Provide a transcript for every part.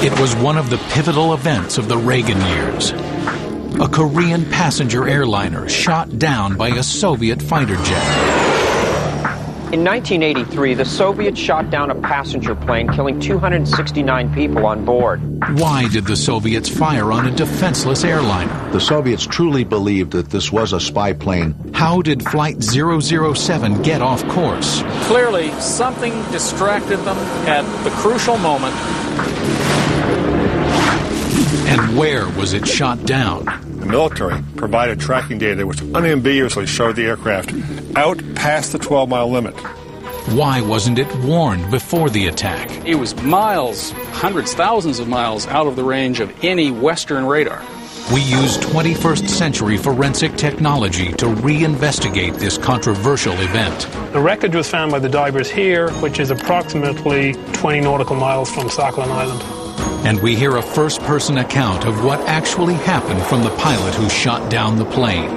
It was one of the pivotal events of the Reagan years. A Korean passenger airliner shot down by a Soviet fighter jet. In 1983, the Soviets shot down a passenger plane, killing 269 people on board. Why did the Soviets fire on a defenseless airliner? The Soviets truly believed that this was a spy plane. How did Flight 007 get off course? Clearly, something distracted them at the crucial moment. And where was it shot down? The military provided tracking data which unambiguously showed the aircraft out past the 12-mile limit. Why wasn't it warned before the attack? It was miles, hundreds, thousands of miles out of the range of any Western radar. We used 21st century forensic technology to reinvestigate this controversial event. The wreckage was found by the divers here, which is approximately 20 nautical miles from Sakhalin Island. And we hear a first-person account of what actually happened from the pilot who shot down the plane.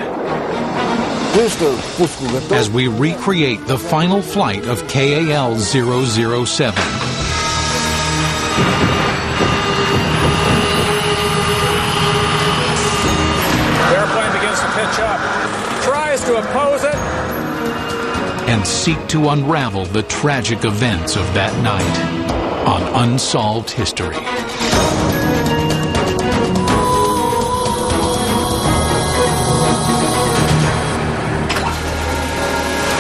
As we recreate the final flight of KAL 007. The airplane begins to pitch up. He tries to oppose it. And seek to unravel the tragic events of that night on Unsolved History.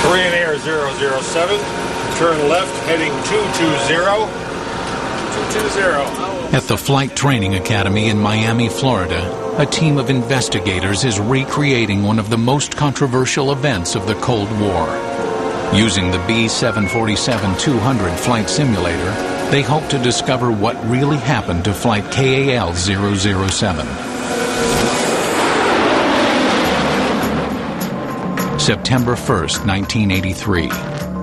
Korean Air 007, turn left heading 220. At the Flight Training Academy in Miami, Florida, a team of investigators is recreating one of the most controversial events of the Cold War. Using the B-747-200 flight simulator, they hope to discover what really happened to Flight KAL 007. September 1st, 1983.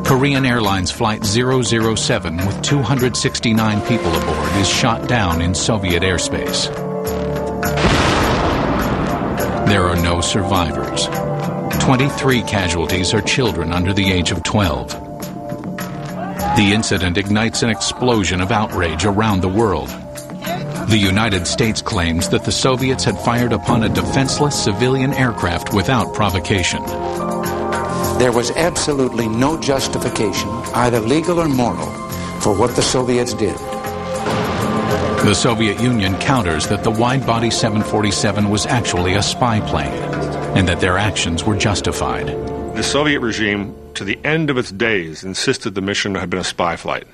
Korean Airlines Flight 007 with 269 people aboard is shot down in Soviet airspace. There are no survivors. 23 casualties are children under the age of 12. The incident ignites an explosion of outrage around the world. The United States claims that the Soviets had fired upon a defenseless civilian aircraft without provocation. There was absolutely no justification, either legal or moral, for what the Soviets did. The Soviet Union counters that the wide-body 747 was actually a spy plane, and that their actions were justified. The Soviet regime, to the end of its days, insisted the mission had been a spy flight.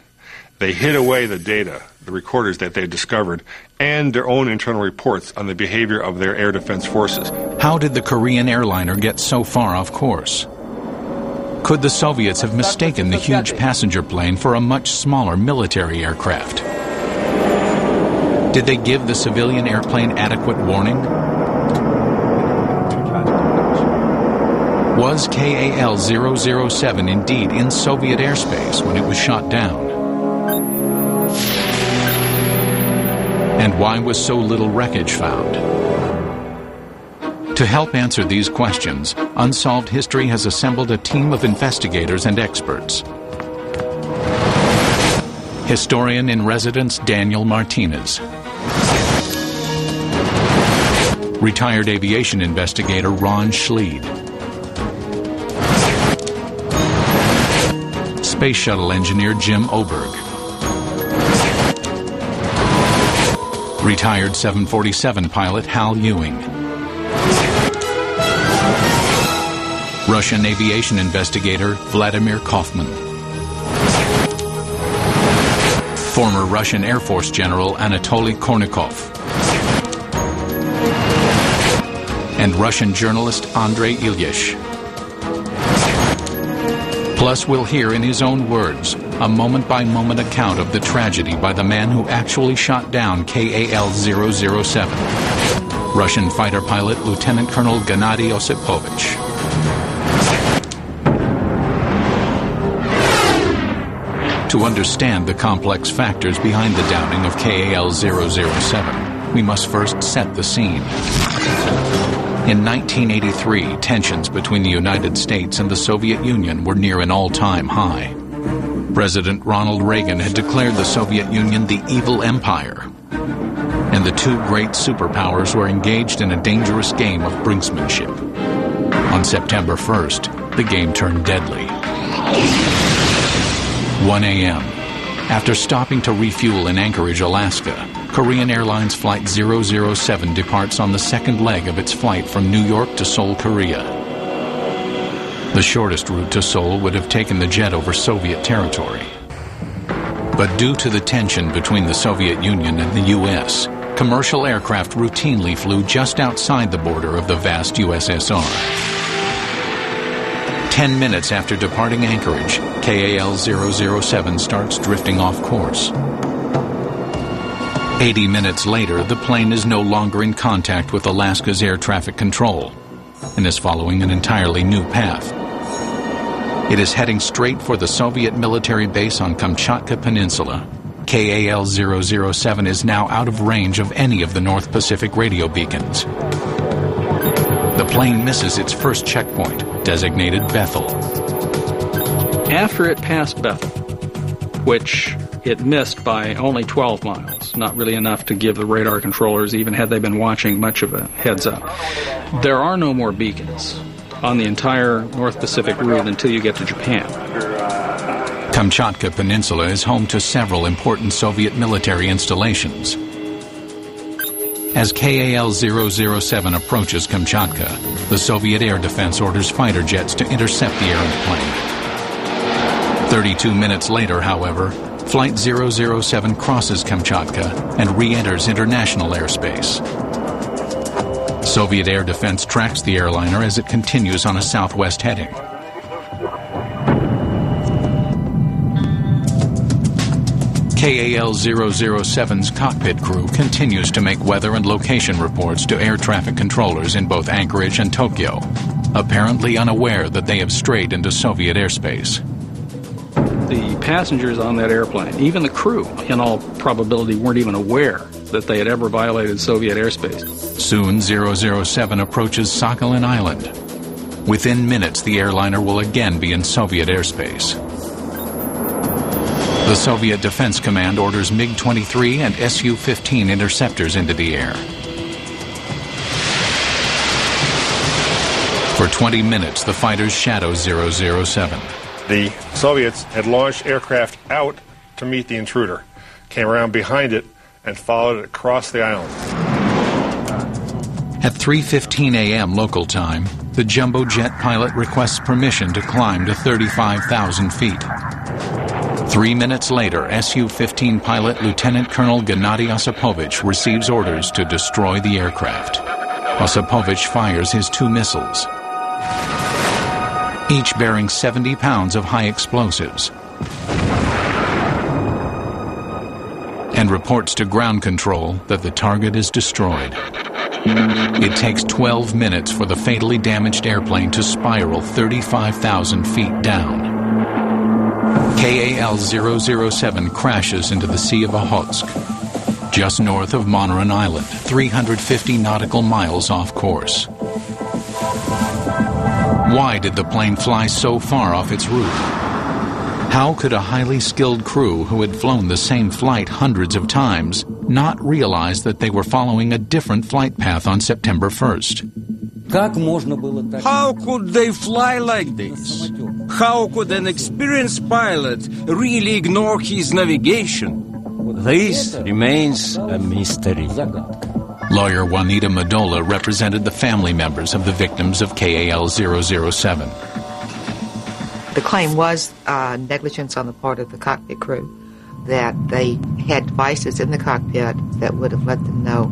They hid away the data, the recorders that they had discovered, and their own internal reports on the behavior of their air defense forces. How did the Korean airliner get so far off course? Could the Soviets have mistaken the huge passenger plane for a much smaller military aircraft? Did they give the civilian airplane adequate warning? Was KAL 007 indeed in Soviet airspace when it was shot down? And why was so little wreckage found? To help answer these questions, Unsolved History has assembled a team of investigators and experts. Historian in residence Daniel Martinez. Retired aviation investigator Ron Schleid. Space Shuttle engineer Jim Oberg. Retired 747 pilot Hal Ewing. Russian aviation investigator Vladimir Kaufman. Former Russian Air Force General Anatoly Kornikov. And Russian journalist Andrei Ilyich. Plus, we'll hear in his own words a moment-by-moment account of the tragedy by the man who actually shot down KAL 007, Russian fighter pilot Lieutenant Colonel Gennady Osipovich. To understand the complex factors behind the downing of KAL 007, we must first set the scene. In 1983, tensions between the United States and the Soviet Union were near an all-time high. President Ronald Reagan had declared the Soviet Union the evil empire, and the two great superpowers were engaged in a dangerous game of brinksmanship. On September 1st, the game turned deadly. 1 a.m. After stopping to refuel in Anchorage, Alaska, Korean Airlines Flight 007 departs on the second leg of its flight from New York to Seoul, Korea. The shortest route to Seoul would have taken the jet over Soviet territory. But due to the tension between the Soviet Union and the U.S., commercial aircraft routinely flew just outside the border of the vast USSR. 10 minutes after departing Anchorage, KAL 007 starts drifting off course. 80 minutes later, the plane is no longer in contact with Alaska's air traffic control and is following an entirely new path. It is heading straight for the Soviet military base on Kamchatka Peninsula. KAL 007 is now out of range of any of the North Pacific radio beacons. The plane misses its first checkpoint, designated Bethel. After it passed Bethel, which it missed by only 12 miles, not really enough to give the radar controllers, even had they been watching, much of a heads up. There are no more beacons on the entire North Pacific route until you get to Japan. Kamchatka Peninsula is home to several important Soviet military installations. As KAL 007 approaches Kamchatka, the Soviet Air Defense orders fighter jets to intercept the errant plane. 32 minutes later, however, Flight 007 crosses Kamchatka and re-enters international airspace. Soviet Air Defense tracks the airliner as it continues on a southwest heading. KAL 007's cockpit crew continues to make weather and location reports to air traffic controllers in both Anchorage and Tokyo, apparently unaware that they have strayed into Soviet airspace. The passengers on that airplane, even the crew, in all probability weren't even aware that they had ever violated Soviet airspace. Soon 007 approaches Sakhalin Island. Within minutes, the airliner will again be in Soviet airspace. The Soviet Defense Command orders MiG-23 and Su-15 interceptors into the air. For 20 minutes, the fighters shadow 007. The Soviets had launched aircraft out to meet the intruder, came around behind it, and followed it across the island. At 3:15 a.m. local time, the jumbo jet pilot requests permission to climb to 35,000 feet. 3 minutes later, Su-15 pilot Lieutenant Colonel Gennady Osipovich receives orders to destroy the aircraft. Osipovich fires his two missiles, each bearing 70 pounds of high explosives, and reports to ground control that the target is destroyed. It takes 12 minutes for the fatally damaged airplane to spiral 35,000 feet down. KAL 007 crashes into the Sea of Okhotsk, just north of Monaran Island, 350 nautical miles off course. Why did the plane fly so far off its route? How could a highly skilled crew who had flown the same flight hundreds of times not realize that they were following a different flight path on September 1st? How could they fly like this? How could an experienced pilot really ignore his navigation? This remains a mystery. Lawyer Juanita Madola represented the family members of the victims of KAL 007. The claim was negligence on the part of the cockpit crew, that they had devices in the cockpit that would have let them know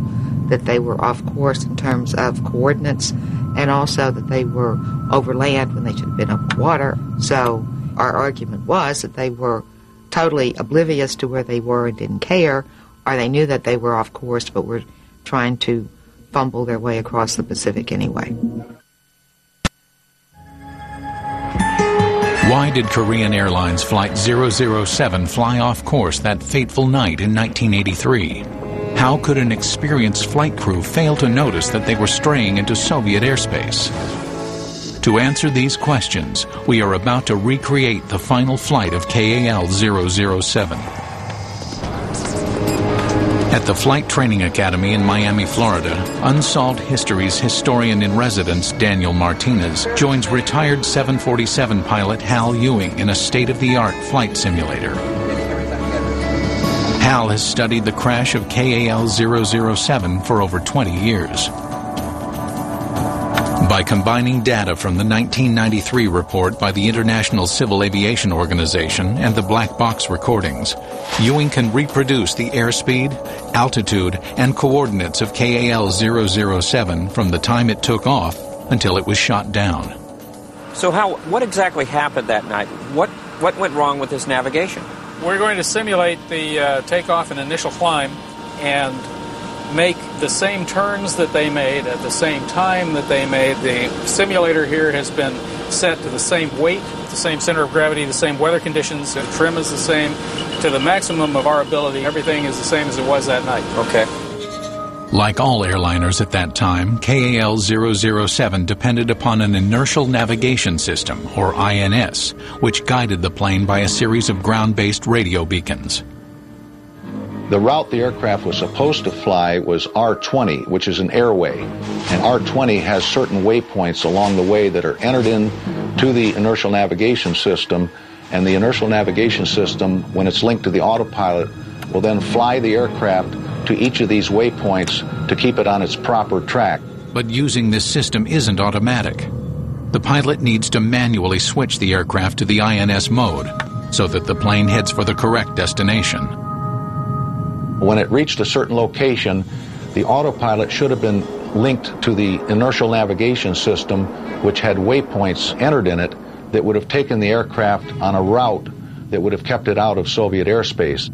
that they were off course in terms of coordinates, and also that they were over land when they should have been over water. So our argument was that they were totally oblivious to where they were and didn't care, or they knew that they were off course but were trying to fumble their way across the Pacific anyway. Why did Korean Airlines Flight 007 fly off course that fateful night in 1983? How could an experienced flight crew fail to notice that they were straying into Soviet airspace? To answer these questions, we are about to recreate the final flight of KAL 007. At the Flight Training Academy in Miami, Florida, Unsolved History's historian-in-residence Daniel Martinez joins retired 747 pilot Hal Ewing in a state-of-the-art flight simulator. Hal has studied the crash of KAL 007 for over 20 years. By combining data from the 1993 report by the International Civil Aviation Organization and the black box recordings, Ewing can reproduce the airspeed, altitude, and coordinates of KAL 007 from the time it took off until it was shot down. So Hal, what exactly happened that night? What went wrong with this navigation? We're going to simulate the takeoff and initial climb and make the same turns that they made at the same time that they made. The simulator here has been set to the same weight, the same center of gravity, the same weather conditions. The trim is the same. To the maximum of our ability, everything is the same as it was that night. Okay. Like all airliners at that time, KAL 007 depended upon an inertial navigation system, or INS, which guided the plane by a series of ground-based radio beacons. The route the aircraft was supposed to fly was R20, which is an airway. And R20 has certain waypoints along the way that are entered into the inertial navigation system. And the inertial navigation system, when it's linked to the autopilot, will then fly the aircraft to each of these waypoints to keep it on its proper track. But using this system isn't automatic. The pilot needs to manually switch the aircraft to the INS mode so that the plane heads for the correct destination. When it reached a certain location, the autopilot should have been linked to the inertial navigation system, which had waypoints entered in it that would have taken the aircraft on a route that would have kept it out of Soviet airspace.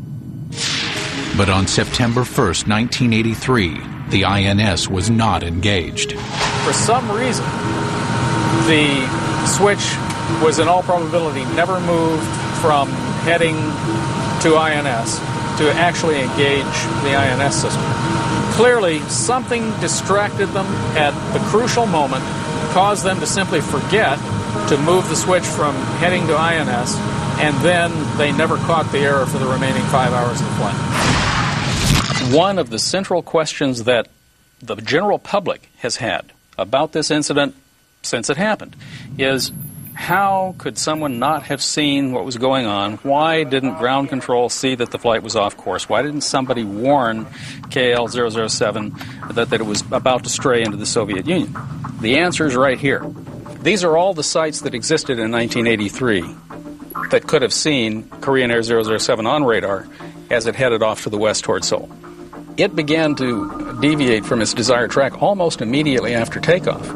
But on September 1st, 1983, the INS was not engaged. For some reason, the switch was in all probability never moved from heading to INS to actually engage the INS system. Clearly, something distracted them at the crucial moment, caused them to simply forget to move the switch from heading to INS, and then they never caught the error for the remaining 5 hours of the flight. One of the central questions that the general public has had about this incident since it happened is, how could someone not have seen what was going on? Why didn't ground control see that the flight was off course? Why didn't somebody warn KAL 007 that it was about to stray into the Soviet Union? The answer is right here. These are all the sites that existed in 1983 that could have seen Korean Air 007 on radar as it headed off to the west toward Seoul. It began to deviate from its desired track almost immediately after takeoff.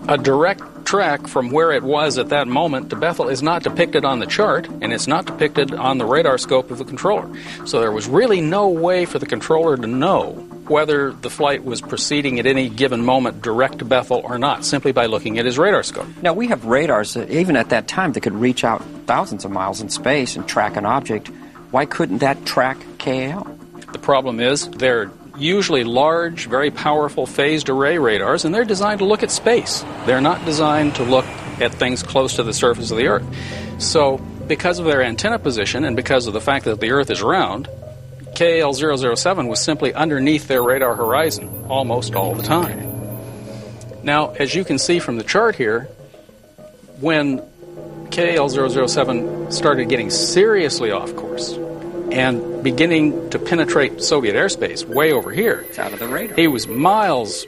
A direct track from where it was at that moment to Bethel is not depicted on the chart, and it's not depicted on the radar scope of the controller. So there was really no way for the controller to know whether the flight was proceeding at any given moment direct to Bethel or not, simply by looking at his radar scope. Now, we have radars that, even at that time, that could reach out thousands of miles in space and track an object. Why couldn't that track KAL? The problem is they're usually large, very powerful phased array radars, and they're designed to look at space. They're not designed to look at things close to the surface of the Earth. So, because of their antenna position and because of the fact that the Earth is round, KAL 007 was simply underneath their radar horizon almost all the time. Now, as you can see from the chart here, when KAL 007 started getting seriously off course and beginning to penetrate Soviet airspace way over here, it's out of the radar. He was miles,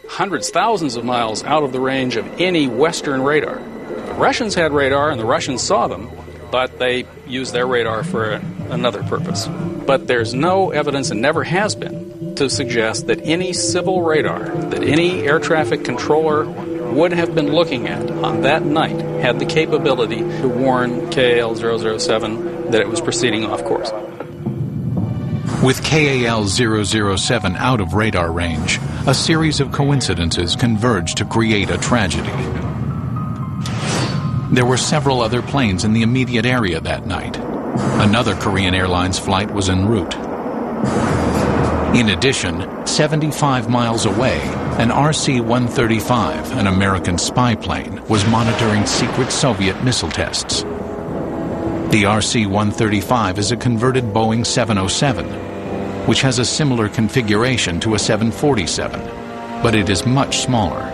hundreds, thousands of miles out of the range of any Western radar. The Russians had radar, and the Russians saw them, but they used their radar for another purpose. But there's no evidence, and never has been, to suggest that any civil radar, that any air traffic controller would have been looking at on that night had the capability to warn KAL 007 that it was proceeding off course. With KAL 007 out of radar range, a series of coincidences converged to create a tragedy. There were several other planes in the immediate area that night. Another Korean Airlines flight was en route. In addition, 75 miles away, an RC-135, an American spy plane, was monitoring secret Soviet missile tests. The RC-135 is a converted Boeing 707, which has a similar configuration to a 747, but it is much smaller.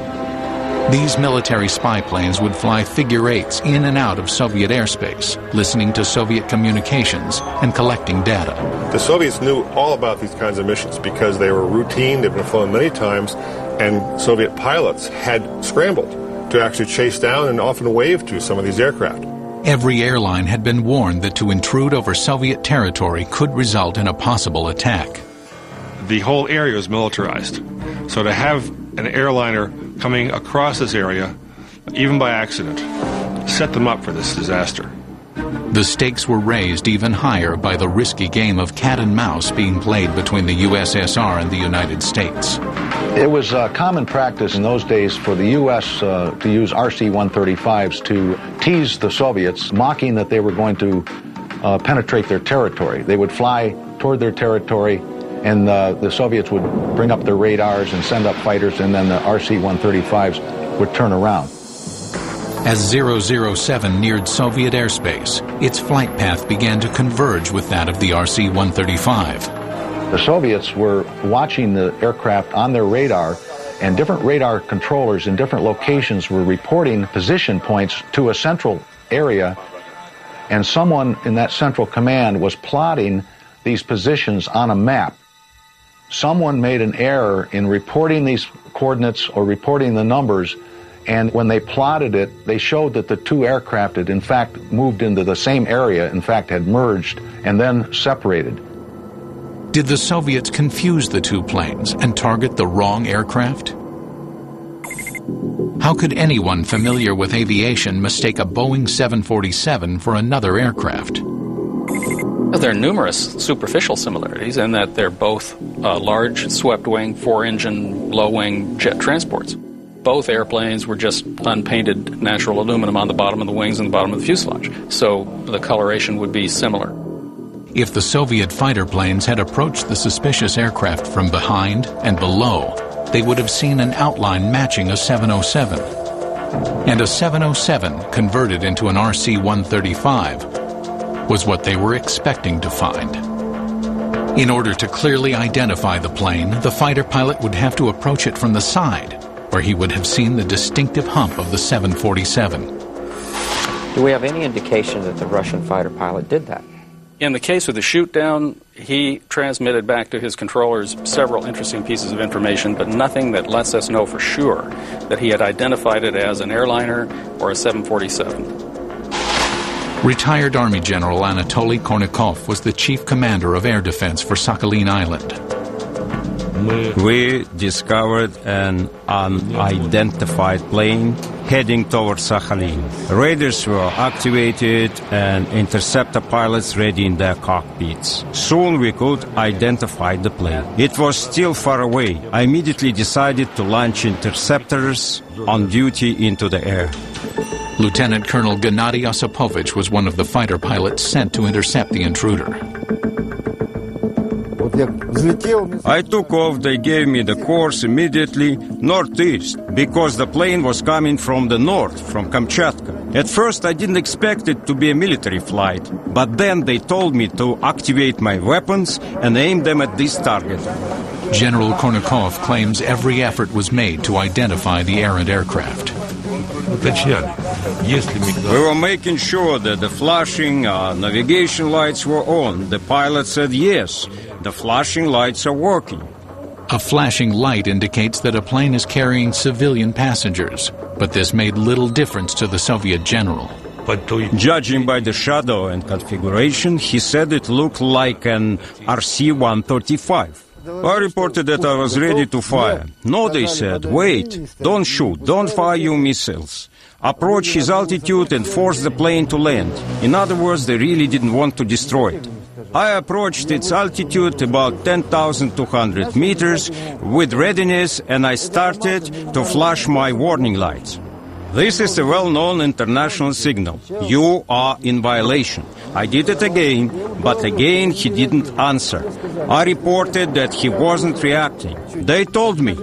These military spy planes would fly figure eights in and out of Soviet airspace, listening to Soviet communications and collecting data. The Soviets knew all about these kinds of missions because they were routine, they've been flown many times, and Soviet pilots had scrambled to actually chase down and often wave to some of these aircraft. Every airline had been warned that to intrude over Soviet territory could result in a possible attack. The whole area was militarized. So to have an airliner coming across this area, even by accident, set them up for this disaster. The stakes were raised even higher by the risky game of cat and mouse being played between the USSR and the United States. It was common practice in those days for the U.S. To use RC-135s to tease the Soviets, mocking that they were going to penetrate their territory. They would fly toward their territory, and the Soviets would bring up their radars and send up fighters, and then the RC-135s would turn around. As 007 neared Soviet airspace, its flight path began to converge with that of the RC-135. The Soviets were watching the aircraft on their radar, and different radar controllers in different locations were reporting position points to a central area, and someone in that central command was plotting these positions on a map. Someone made an error in reporting these coordinates or reporting the numbers, and when they plotted it, they showed that the two aircraft had in fact moved into the same area, in fact had merged and then separated. Did the Soviets confuse the two planes and target the wrong aircraft? How could anyone familiar with aviation mistake a Boeing 747 for another aircraft? Well, there are numerous superficial similarities in that they're both large, swept-wing, four-engine, low-wing jet transports. Both airplanes were just unpainted natural aluminum on the bottom of the wings and the bottom of the fuselage, so the coloration would be similar. If the Soviet fighter planes had approached the suspicious aircraft from behind and below, they would have seen an outline matching a 707. And a 707 converted into an RC-135 was what they were expecting to find. In order to clearly identify the plane, the fighter pilot would have to approach it from the side, where he would have seen the distinctive hump of the 747. Do we have any indication that the Russian fighter pilot did that? In the case of the shoot-down, he transmitted back to his controllers several interesting pieces of information, but nothing that lets us know for sure that he had identified it as an airliner or a 747. Retired Army General Anatoly Kornikov was the chief commander of air defense for Sakhalin Island. We discovered an unidentified plane heading towards Sakhalin. Radars were activated and interceptor pilots ready in their cockpits. Soon we could identify the plane. It was still far away. I immediately decided to launch interceptors on duty into the air. Lieutenant Colonel Gennady Osipovich was one of the fighter pilots sent to intercept the intruder. I took off. They gave me the course immediately northeast because the plane was coming from the north, from Kamchatka. At first I didn't expect it to be a military flight, but then they told me to activate my weapons and aim them at this target. General Kornikov claims every effort was made to identify the errant aircraft. We were making sure that the flashing navigation lights were on. The pilot said yes, the flashing lights are working. A flashing light indicates that a plane is carrying civilian passengers, but this made little difference to the Soviet general. Judging by the shadow and configuration, he said it looked like an RC-135. I reported that I was ready to fire. No, they said, wait, don't shoot, don't fire your missiles. Approach his altitude and force the plane to land. In other words, they really didn't want to destroy it. I approached its altitude about 10,200 meters with readiness, and I started to flash my warning lights. This is a well-known international signal. You are in violation. I did it again, but again he didn't answer. I reported that he wasn't reacting. They told me,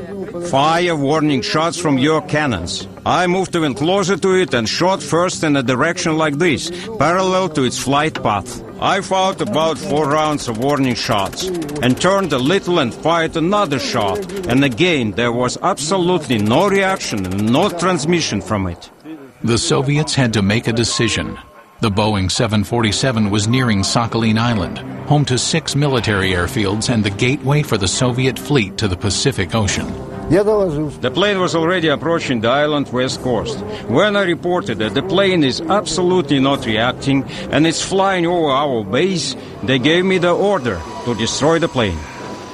fire warning shots from your cannons. I moved even closer to it and shot first in a direction like this, parallel to its flight path. I fired about 4 rounds of warning shots and turned a little and fired another shot. And again, there was absolutely no reaction and no transmission from it. The Soviets had to make a decision. The Boeing 747 was nearing Sakhalin Island, home to 6 military airfields and the gateway for the Soviet fleet to the Pacific Ocean. The plane was already approaching the island west coast. When I reported that the plane is absolutely not reacting and it's flying over our base, they gave me the order to destroy the plane.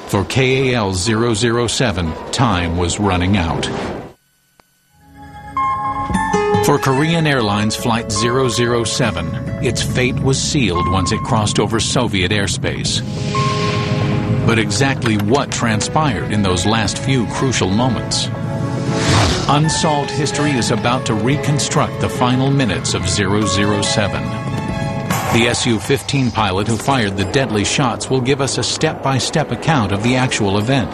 For KAL 007, time was running out. For Korean Airlines Flight 007, its fate was sealed once it crossed over Soviet airspace. But exactly what transpired in those last few crucial moments? Unsolved history is about to reconstruct the final minutes of 007. The Su-15 pilot who fired the deadly shots will give us a step-by-step account of the actual event.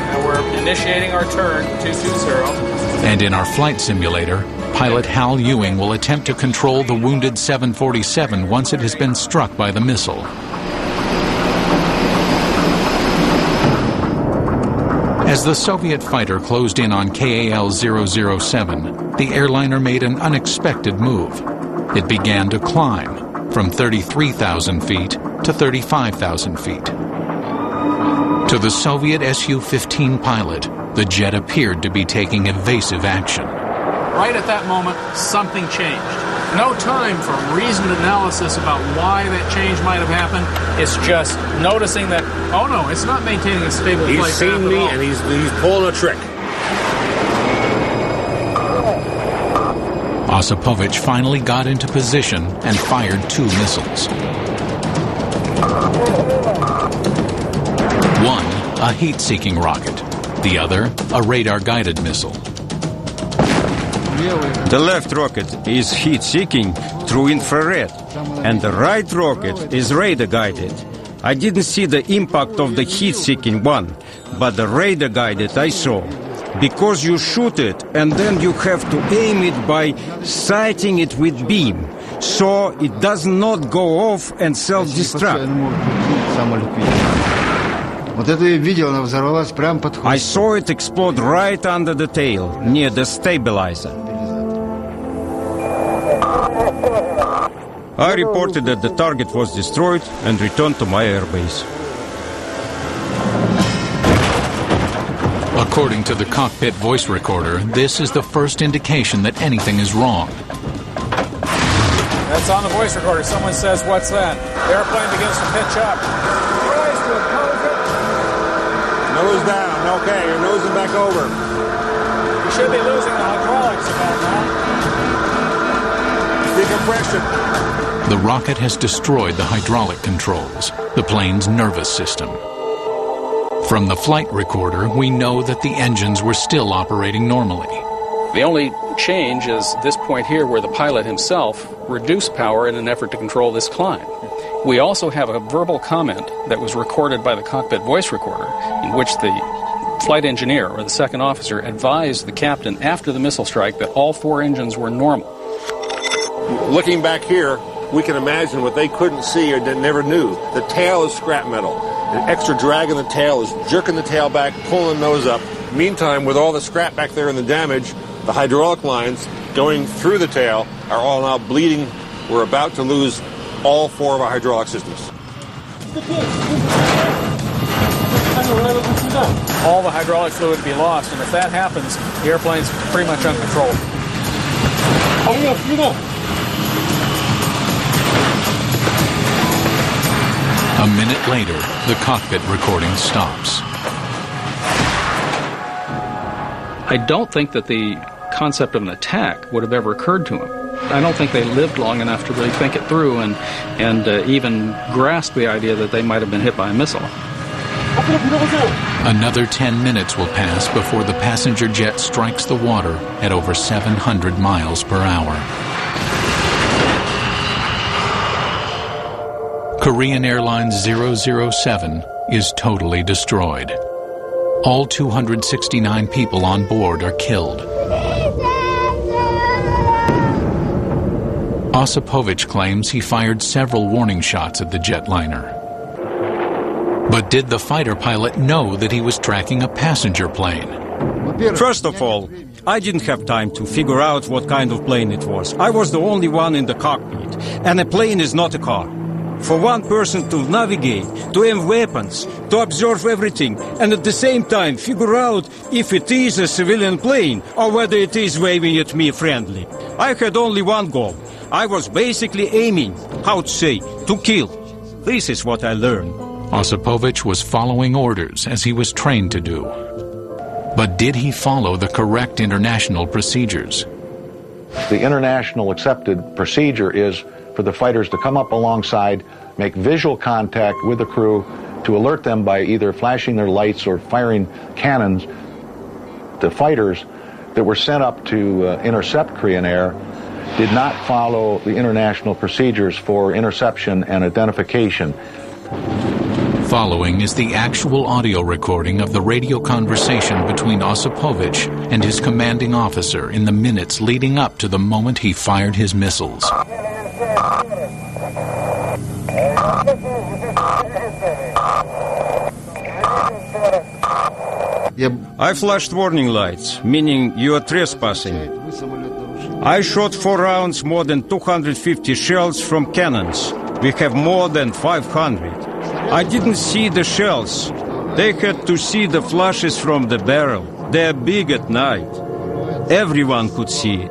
Now we're initiating our turn, 220. And in our flight simulator, pilot Hal Ewing will attempt to control the wounded 747 once it has been struck by the missile. As the Soviet fighter closed in on KAL 007, the airliner made an unexpected move. It began to climb from 33,000 feet to 35,000 feet. To the Soviet Su-15 pilot, the jet appeared to be taking evasive action. Right at that moment, something changed. No time for reasoned analysis about why that change might have happened. It's just noticing that, oh no, it's not maintaining a stable flight path. He's seen me and he's pulling a trick. Osipovich finally got into position and fired 2 missiles. One, a heat-seeking rocket. The other, a radar-guided missile. The left rocket is heat-seeking through infrared, and the right rocket is radar-guided. I didn't see the impact of the heat-seeking one, but the radar-guided I saw. Because you shoot it, and then you have to aim it by sighting it with beam, so it does not go off and self-destruct. I saw it explode right under the tail, near the stabilizer. I reported that the target was destroyed and returned to my airbase. According to the cockpit voice recorder, this is the first indication that anything is wrong. That's on the voice recorder. Someone says, what's that? The airplane begins to pitch up. Nose down. Okay, you're nosing back over. You should be losing the hydraulics about now. Decompression. The rocket has destroyed the hydraulic controls, the plane's nervous system. From the flight recorder, we know that the engines were still operating normally. The only change is this point here where the pilot himself reduced power in an effort to control this climb. We also have a verbal comment that was recorded by the cockpit voice recorder in which the flight engineer or the second officer advised the captain after the missile strike that all 4 engines were normal. Looking back here, we can imagine what they couldn't see or never knew. The tail is scrap metal. An extra drag in the tail is jerking the tail back, pulling the nose up. Meantime, with all the scrap back there and the damage, the hydraulic lines going through the tail are all now bleeding. We're about to lose all 4 of our hydraulic systems. All the hydraulic fluid would be lost, and if that happens, the airplane's pretty much uncontrolled. A minute later, the cockpit recording stops. I don't think that the concept of an attack would have ever occurred to him. I don't think they lived long enough to really think it through and even grasp the idea that they might have been hit by a missile. Another 10 minutes will pass before the passenger jet strikes the water at over 700 miles per hour. Korean Airlines 007 is totally destroyed. All 269 people on board are killed. Osipovich claims he fired several warning shots at the jetliner. But did the fighter pilot know that he was tracking a passenger plane? First of all, I didn't have time to figure out what kind of plane it was. I was the only one in the cockpit, and a plane is not a car. For one person to navigate, to aim weapons, to observe everything, and at the same time figure out if it is a civilian plane or whether it is waving at me friendly. I had only one goal. I was basically aiming, to kill. This is what I learned. Osipovich was following orders as he was trained to do. But did he follow the correct international procedures? The international accepted procedure is for the fighters to come up alongside, make visual contact with the crew, to alert them by either flashing their lights or firing cannons. The fighters that were sent up to intercept Korean Air did not follow the international procedures for interception and identification. Following is the actual audio recording of the radio conversation between Osipovich and his commanding officer in the minutes leading up to the moment he fired his missiles. I flashed warning lights, meaning you are trespassing. I shot 4 rounds, more than 250 shells from cannons. We have more than 500. I didn't see the shells. They had to see the flashes from the barrel. They are big at night. Everyone could see it.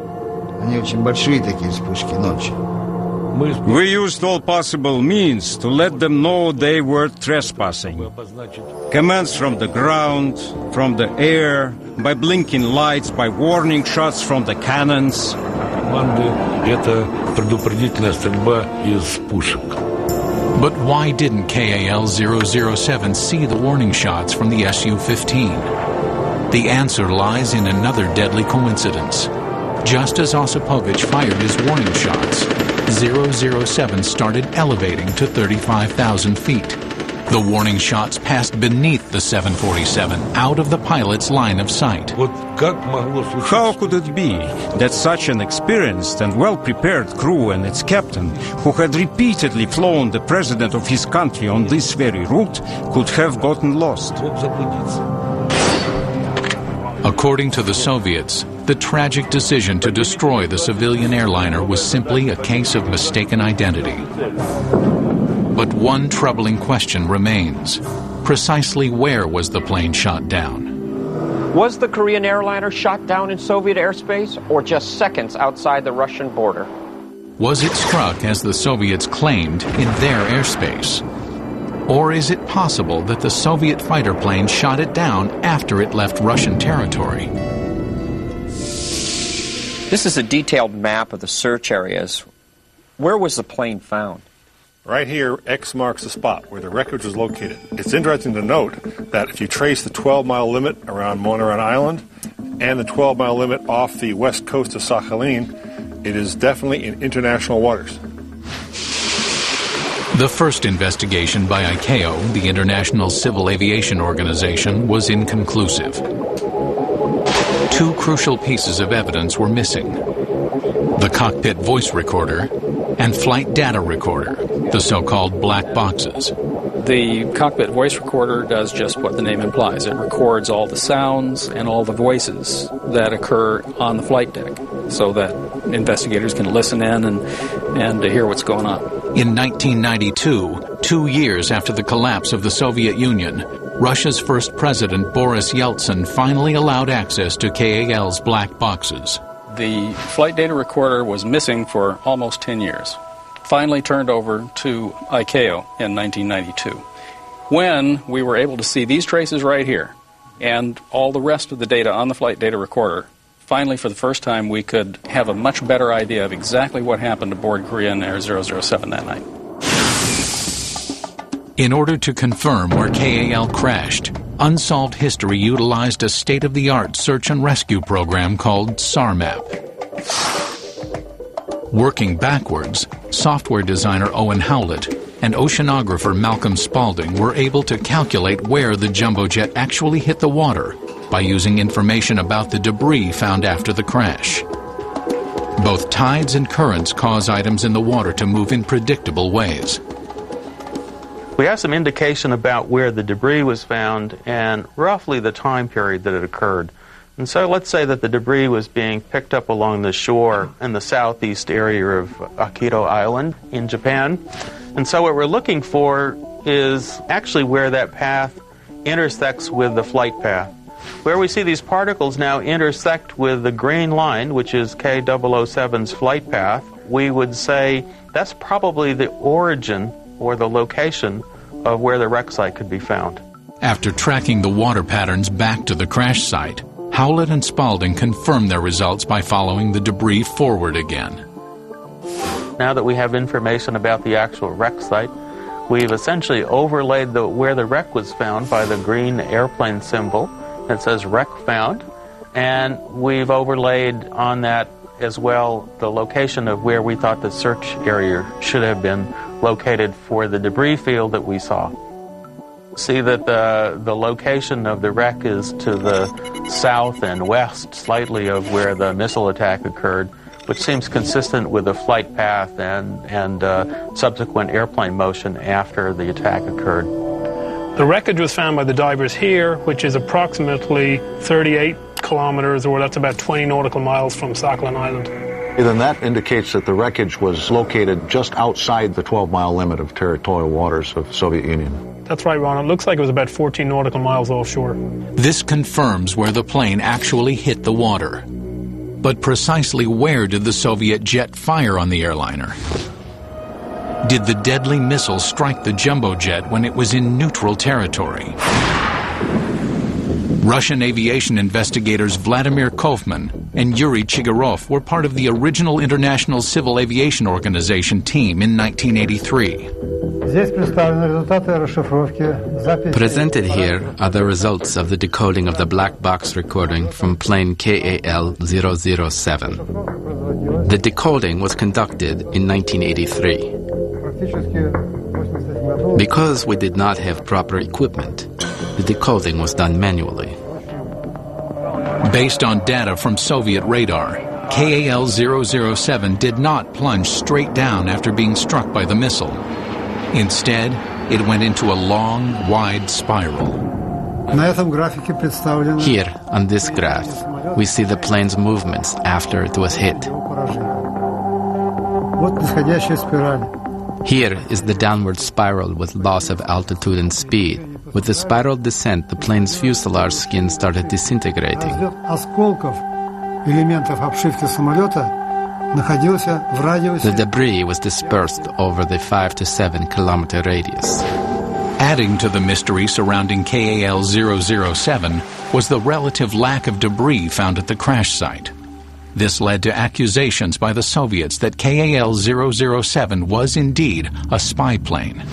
We used all possible means to let them know they were trespassing. Commands from the ground, from the air, by blinking lights, by warning shots from the cannons. But why didn't KAL 007 see the warning shots from the Su-15? The answer lies in another deadly coincidence. Just as Osipovich fired his warning shots, 007 started elevating to 35,000 feet. The warning shots passed beneath the 747, out of the pilot's line of sight. How could it be that such an experienced and well-prepared crew and its captain, who had repeatedly flown the president of his country on this very route, could have gotten lost? According to the Soviets, the tragic decision to destroy the civilian airliner was simply a case of mistaken identity. But one troubling question remains. Precisely where was the plane shot down? Was the Korean airliner shot down in Soviet airspace or just seconds outside the Russian border? Was it struck, as the Soviets claimed, in their airspace? Or is it possible that the Soviet fighter plane shot it down after it left Russian territory? This is a detailed map of the search areas. Where was the plane found? Right here, X marks the spot where the wreckage was located. It's interesting to note that if you trace the 12-mile limit around Monaran Island and the 12-mile limit off the west coast of Sakhalin, it is definitely in international waters. The first investigation by ICAO, the International Civil Aviation Organization, was inconclusive. 2 crucial pieces of evidence were missing: the cockpit voice recorder and flight data recorder, the so-called black boxes. The cockpit voice recorder does just what the name implies. It records all the sounds and all the voices that occur on the flight deck so that investigators can listen in and hear what's going on. In 1992, 2 years after the collapse of the Soviet Union, Russia's first president, Boris Yeltsin, finally allowed access to KAL's black boxes. The flight data recorder was missing for almost 10 years. Finally turned over to ICAO in 1992, when we were able to see these traces right here and all the rest of the data on the flight data recorder. Finally, for the first time, we could have a much better idea of exactly what happened aboard Korean Air 007 that night. In order to confirm where KAL crashed, Unsolved History utilized a state-of-the-art search and rescue program called SARMAP. Working backwards, software designer Owen Howlett and oceanographer Malcolm Spaulding were able to calculate where the jumbo jet actually hit the water by using information about the debris found after the crash. Both tides and currents cause items in the water to move in predictable ways. We have some indication about where the debris was found and roughly the time period that it occurred. And so let's say that the debris was being picked up along the shore in the southeast area of Akito Island in Japan. And so what we're looking for is actually where that path intersects with the flight path. Where we see these particles now intersect with the green line, which is K007's flight path, we would say that's probably the origin or the location of where the wreck site could be found. After tracking the water patterns back to the crash site, Howlett and Spaulding confirmed their results by following the debris forward again. Now that we have information about the actual wreck site, we've essentially overlaid where the wreck was found by the green airplane symbol that says wreck found, and we've overlaid on that as well the location of where we thought the search area should have been located for the debris field that we saw. See that the location of the wreck is to the south and west slightly of where the missile attack occurred, which seems consistent with the flight path and subsequent airplane motion after the attack occurred. The wreckage was found by the divers here, which is approximately 38 kilometers, or that's about 20 nautical miles from Sakhalin Island. Then that indicates that the wreckage was located just outside the 12-mile limit of territorial waters of the Soviet Union. That's right, Ron. It looks like it was about 14 nautical miles offshore. This confirms where the plane actually hit the water. But precisely where did the Soviet jet fire on the airliner? Did the deadly missile strike the jumbo jet when it was in neutral territory? Russian aviation investigators Vladimir Kofman and Yuri Chigurov were part of the original International Civil Aviation Organization team in 1983. Presented here are the results of the decoding of the black box recording from plane KAL 007. The decoding was conducted in 1983. Because we did not have proper equipment, the decoding was done manually. Based on data from Soviet radar, KAL 007 did not plunge straight down after being struck by the missile. Instead, it went into a long, wide spiral. Here, on this graph, we see the plane's movements after it was hit. Here is the downward spiral with loss of altitude and speed. With the spiral descent, the plane's fuselage skin started disintegrating. The debris was dispersed over the 5 to 7 kilometer radius. Adding to the mystery surrounding KAL 007 was the relative lack of debris found at the crash site. This led to accusations by the Soviets that KAL 007 was indeed a spy plane.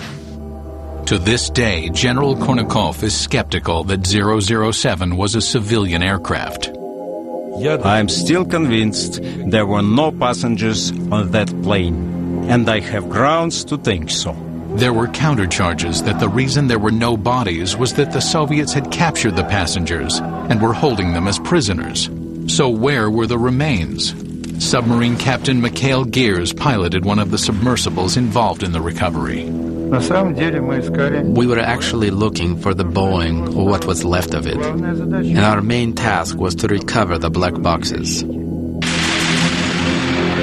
To this day, General Kornikov is skeptical that 007 was a civilian aircraft. I am still convinced there were no passengers on that plane, and I have grounds to think so. There were countercharges that the reason there were no bodies was that the Soviets had captured the passengers and were holding them as prisoners. So where were the remains? Submarine Captain Mikhail Gears piloted one of the submersibles involved in the recovery. We were actually looking for the Boeing, or what was left of it, and our main task was to recover the black boxes.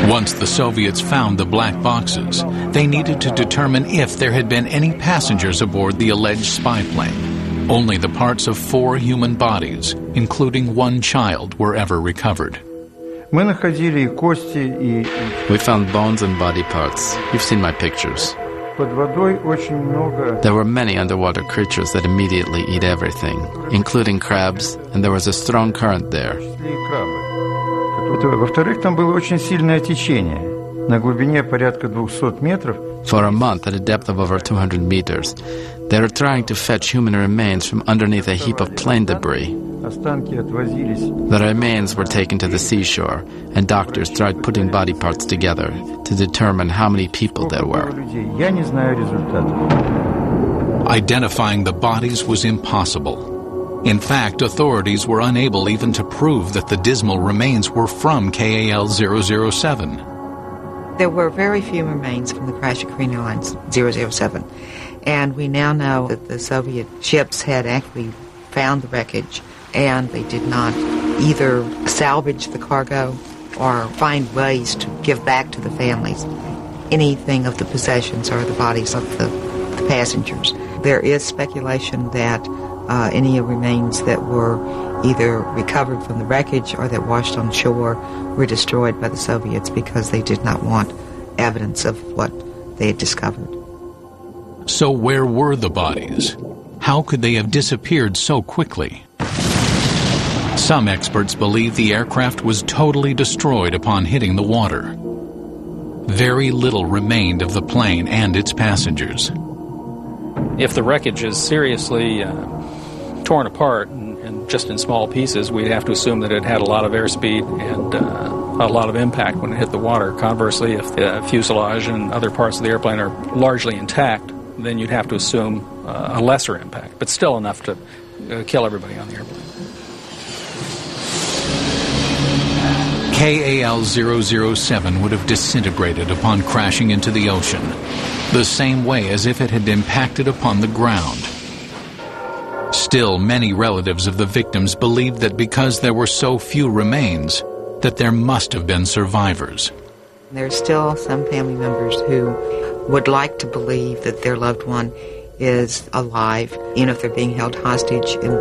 Once the Soviets found the black boxes, they needed to determine if there had been any passengers aboard the alleged spy plane. Only the parts of 4 human bodies, including 1 child, were ever recovered. We found bones and body parts. You've seen my pictures. There were many underwater creatures that immediately eat everything, including crabs, and there was a strong current there. For a month, at a depth of over 200 meters, They were trying to fetch human remains from underneath a heap of plane debris. The remains were taken to the seashore, and doctors tried putting body parts together to determine how many people there were. Identifying the bodies was impossible. In fact, authorities were unable even to prove that the dismal remains were from KAL-007. There were very few remains from the crash of Korean Airlines 007, and we now know that the Soviet ships had actually found the wreckage, and they did not either salvage the cargo or find ways to give back to the families anything of the possessions or the bodies of the passengers. There is speculation that any remains that were either recovered from the wreckage or that washed on shore were destroyed by the Soviets because they did not want evidence of what they had discovered. So where were the bodies? How could they have disappeared so quickly? Some experts believe the aircraft was totally destroyed upon hitting the water. Very little remained of the plane and its passengers. If the wreckage is seriously torn apart and just in small pieces, we'd have to assume that it had a lot of airspeed and a lot of impact when it hit the water. Conversely, if the fuselage and other parts of the airplane are largely intact, then you'd have to assume a lesser impact, but still enough to kill everybody on the airplane. KAL-007 would have disintegrated upon crashing into the ocean, the same way as if it had impacted upon the ground. Still, many relatives of the victims believed that because there were so few remains, that there must have been survivors. There are still some family members who would like to believe that their loved one is alive, even if they're being held hostage in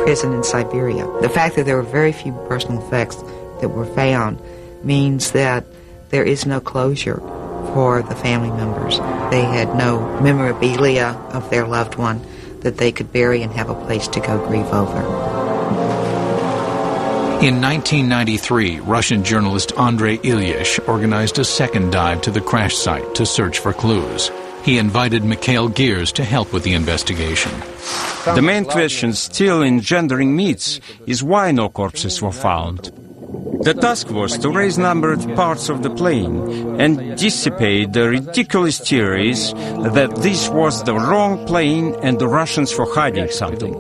prison in Siberia. The fact that there were very few personal effects that were found means that there is no closure for the family members. They had no memorabilia of their loved one that they could bury and have a place to go grieve over. In 1993, Russian journalist Andrei Ilyish organized a second dive to the crash site to search for clues. He invited Mikhail Gears to help with the investigation. The main question still engendering myths is why no corpses were found. The task was to raise numbered parts of the plane and dissipate the ridiculous theories that this was the wrong plane and the Russians were hiding something.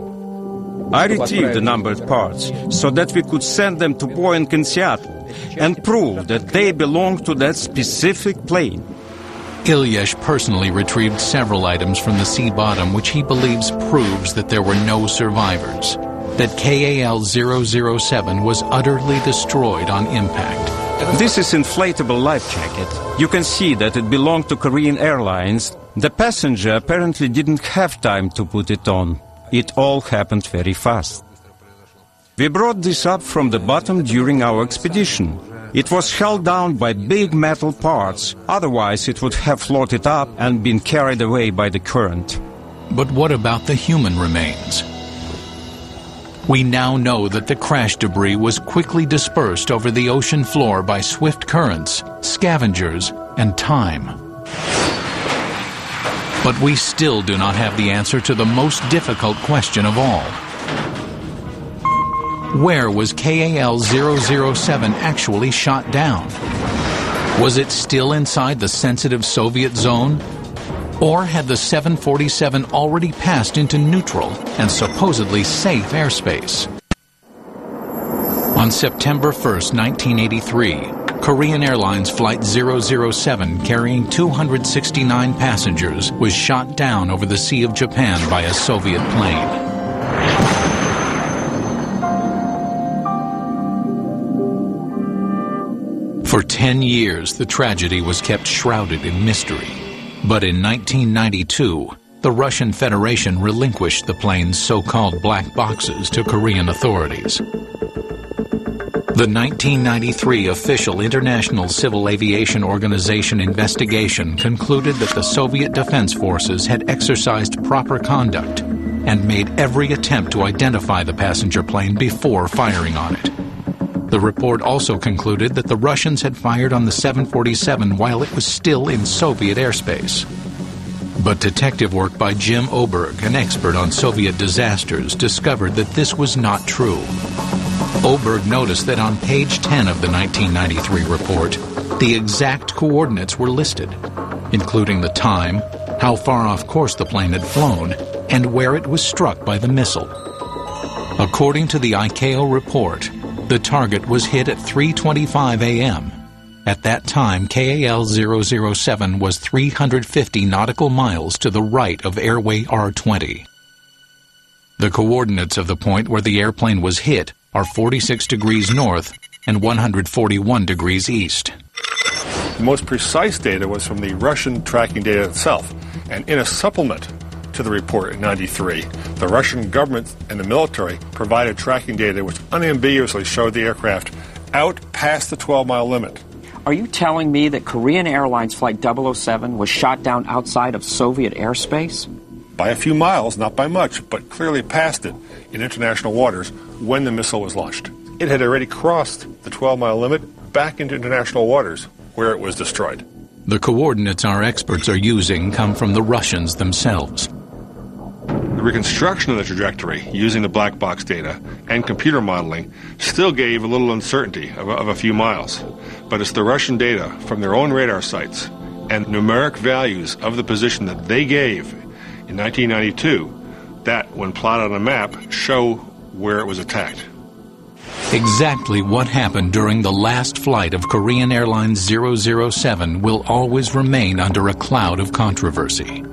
I retrieved the numbered parts so that we could send them to Boeing in Seattle and prove that they belong to that specific plane. Ilyish personally retrieved several items from the sea bottom which he believes proves that there were no survivors, that KAL-007 was utterly destroyed on impact. This is inflatable life jacket. You can see that it belonged to Korean Airlines. The passenger apparently didn't have time to put it on. It all happened very fast. We brought this up from the bottom during our expedition. It was held down by big metal parts, otherwise it would have floated up and been carried away by the current. But what about the human remains? We now know that the crash debris was quickly dispersed over the ocean floor by swift currents, scavengers, and time. But we still do not have the answer to the most difficult question of all. Where was KAL-007 actually shot down? Was it still inside the sensitive Soviet zone? Or had the 747 already passed into neutral and supposedly safe airspace? On September 1st, 1983, Korean Airlines Flight 007 carrying 269 passengers was shot down over the Sea of Japan by a Soviet plane. For 10 years, the tragedy was kept shrouded in mystery. But in 1992, the Russian Federation relinquished the plane's so-called black boxes to Korean authorities. The 1993 official International Civil Aviation Organization investigation concluded that the Soviet Defense Forces had exercised proper conduct and made every attempt to identify the passenger plane before firing on it. The report also concluded that the Russians had fired on the 747 while it was still in Soviet airspace. But detective work by Jim Oberg, an expert on Soviet disasters, discovered that this was not true. Oberg noticed that on page 10 of the 1993 report, the exact coordinates were listed, including the time, how far off course the plane had flown, and where it was struck by the missile. According to the ICAO report, the target was hit at 3:25 a.m. At that time, KAL 007 was 350 nautical miles to the right of airway R20. The coordinates of the point where the airplane was hit are 46 degrees north and 141 degrees east. The most precise data was from the Russian tracking data itself, and in a supplement to the report in 93, the Russian government and the military provided tracking data which unambiguously showed the aircraft out past the 12-mile limit. Are you telling me that Korean Airlines Flight 007 was shot down outside of Soviet airspace? By a few miles, not by much, but clearly past it in international waters when the missile was launched. It had already crossed the 12-mile limit back into international waters where it was destroyed. The coordinates our experts are using come from the Russians themselves. The reconstruction of the trajectory using the black box data and computer modeling still gave a little uncertainty of a few miles, but it's the Russian data from their own radar sites and numeric values of the position that they gave in 1992 that, when plotted on a map, show where it was attacked. Exactly what happened during the last flight of Korean Airlines 007 will always remain under a cloud of controversy.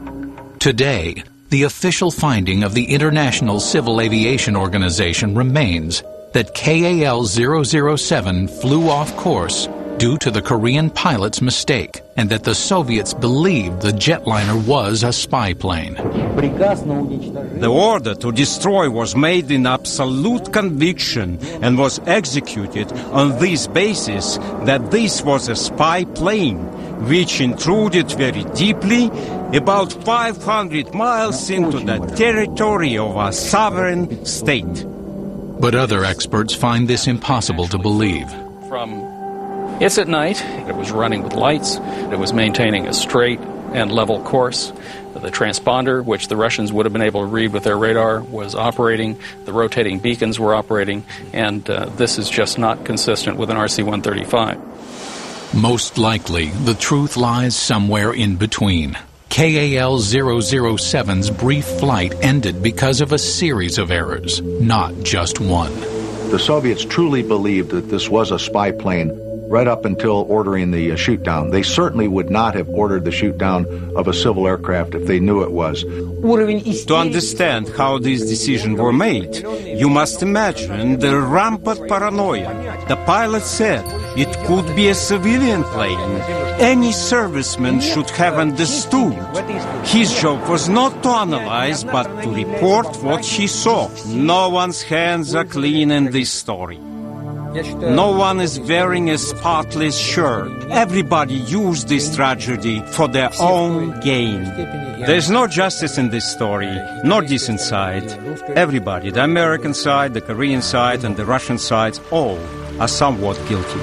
Today, the official finding of the International Civil Aviation Organization remains that KAL 007 flew off course due to the Korean pilot's mistake, and that the Soviets believed the jetliner was a spy plane. The order to destroy was made in absolute conviction and was executed on this basis that this was a spy plane, which intruded very deeply, about 500 miles into the territory of a sovereign state. But other experts find this impossible to believe. It's at night, it was running with lights, it was maintaining a straight and level course. The transponder, which the Russians would have been able to read with their radar, was operating, the rotating beacons were operating, and this is just not consistent with an RC-135. Most likely, the truth lies somewhere in between. KAL 007's brief flight ended because of a series of errors, not just one. The Soviets truly believed that this was a spy plane right up until ordering the shoot-down. They certainly would not have ordered the shoot-down of a civil aircraft if they knew it was. To understand how these decisions were made, you must imagine the rampant paranoia. The pilot said it could be a civilian plane. Any serviceman should have understood. His job was not to analyze, but to report what he saw. No one's hands are clean in this story. No one is wearing a spotless shirt. Everybody used this tragedy for their own gain. There's no justice in this story, nor decent side. Everybody, the American side, the Korean side, and the Russian sides, all are somewhat guilty.